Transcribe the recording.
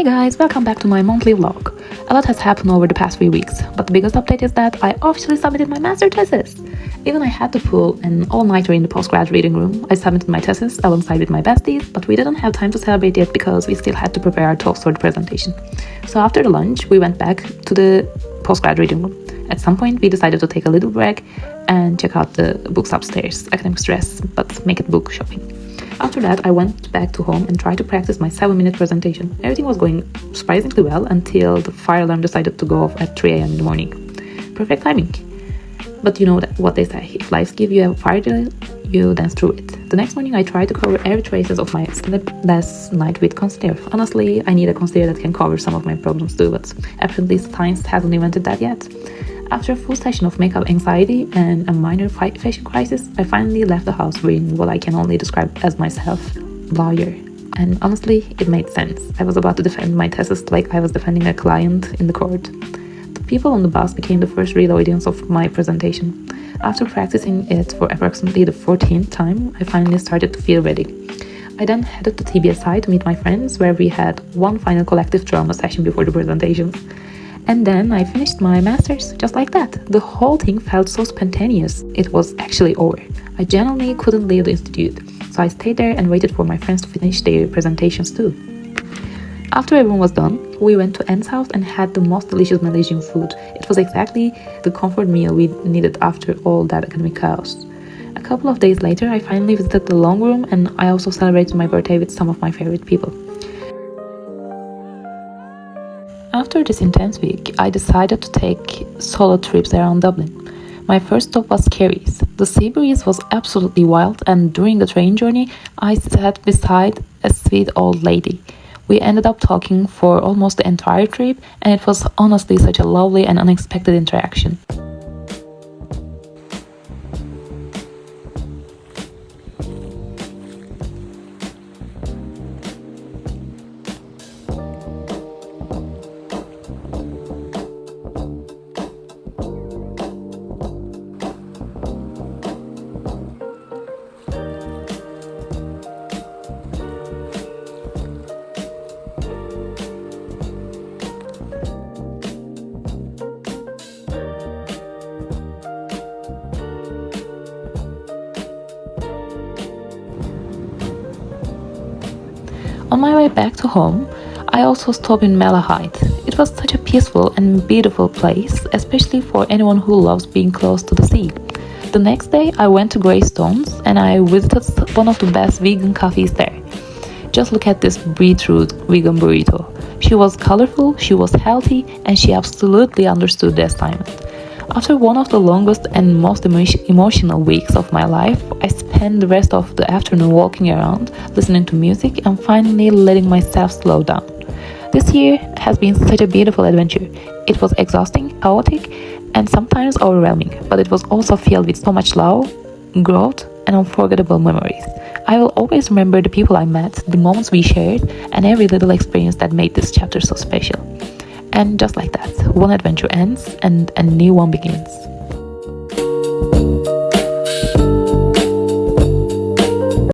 Hey guys, welcome back to my monthly vlog. A lot has happened over the past few weeks, but the biggest update is that I officially submitted my master thesis. Even I had to pull an all-nighter in the postgrad reading room. I submitted my thesis alongside with my besties, but we didn't have time to celebrate yet because we still had to prepare our talks for the presentation. So after the lunch, we went back to the postgrad reading room. At some point, we decided to take a little break and check out the books upstairs. Academic stress, but make it book shopping. After that, I went back to home and tried to practice my 7-minute presentation. Everything was going surprisingly well until the fire alarm decided to go off at 3 a.m. in the morning. Perfect timing. But you know what they say, if life gives you a fire drill, you dance through it. The next morning, I tried to cover every traces of my sleep last night with concealer. Honestly, I need a concealer that can cover some of my problems too, but apparently science hasn't invented that yet. After a full session of makeup anxiety and a minor fashion crisis, I finally left the house wearing what I can only describe as my self-lawyer. And honestly, it made sense. I was about to defend my thesis like I was defending a client in the court. The people on the bus became the first real audience of my presentation. After practicing it for approximately the 14th time, I finally started to feel ready. I then headed to TBSI to meet my friends, where we had one final collective drama session before the presentation. And then I finished my master's just like that. The whole thing felt so spontaneous. It was actually over. I genuinely couldn't leave the institute, so I stayed there and waited for my friends to finish their presentations too. After everyone was done, we went to Anne's house and had the most delicious Malaysian food. It was exactly the comfort meal we needed after all that academic chaos. A couple of days later, I finally visited the long room, and I also celebrated my birthday with some of my favorite people. After this intense week, I decided to take solo trips around Dublin. My first stop was Kerry's. The sea breeze was absolutely wild, and during the train journey, I sat beside a sweet old lady. We ended up talking for almost the entire trip, and it was honestly such a lovely and unexpected interaction. On my way back to home, I also stopped in Malahide. It was such a peaceful and beautiful place, especially for anyone who loves being close to the sea. The next day, I went to Greystones and I visited one of the best vegan cafes there. Just look at this beetroot vegan burrito. She was colorful, she was healthy, and she absolutely understood the assignment. After one of the longest and most emotional weeks of my life, I spent the rest of the afternoon walking around, listening to music, and finally letting myself slow down. This year has been such a beautiful adventure. It was exhausting, chaotic, and sometimes overwhelming, but it was also filled with so much love, growth, and unforgettable memories. I will always remember the people I met, the moments we shared, and every little experience that made this chapter so special. And just like that, one adventure ends and a new one begins.